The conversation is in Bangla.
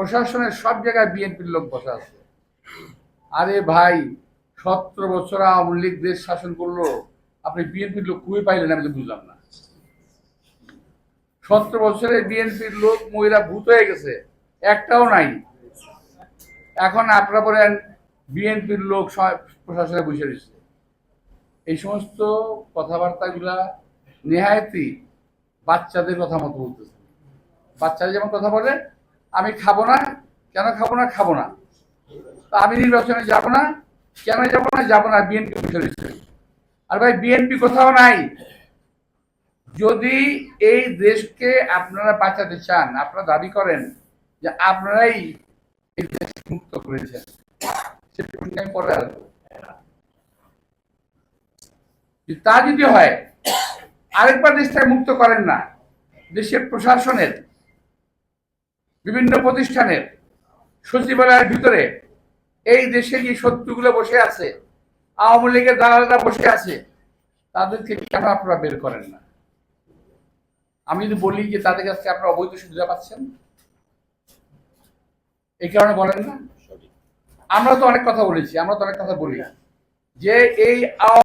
প্রশাসনের সব জায়গায় বিএনপির লোক বসা আছে। আরে ভাই, 17 বছর আওয়ামী লীগ দেশ শাসন করলো, আপনি বিএনপির লোক খুবই পাইলেন? আমি তো বুঝলাম না। 17 বছরে বিএনপির লোক মহিলা ভূত হয়ে গেছে, একটাও নাই। এখন আপনারা বলেন বিএনপির লোক প্রশাসনে বসে রয়েছে। এই সমস্ত কথাবার্তাগুলা নেহায়তি বাচ্চাদের কথা মতো বলতেছে। বাচ্চারা যেমন কথা বলে, আমি খাবো না, কেন খাবো না, খাবো না, আমি নির্বাচনে যাব না, কেন যাব না, যাব না, বিএনপি বসে রয়েছে। আর ভাই, বিএনপি কোথাও নাই। যদি এই দেশকে আপনারা বাঁচাতে চান, আপনারা দাবি করেন যে আপনারাই এই দেশ মুক্ত করেছেন, সে প্রশ্ন পরে আসবো। তা যদি হয়, আরেকবার দেশটাকে মুক্ত করেন না। দেশের প্রশাসনের বিভিন্ন প্রতিষ্ঠানের সচিবালয়ের ভিতরে এই দেশে যে শত্রুগুলো বসে আছে, আওয়ামী লীগের দালালরা বসে আছে, তাদেরকে কেন আপনারা বের করেন না? আমি যদি বলি যে তাদের কাছে আপনারা অবৈধ সুবিধা পাচ্ছেন, এই কারণে বলেন না? আমরা তো অনেক কথা বলেছি, আমরা তো অনেক কথা বলি যে এই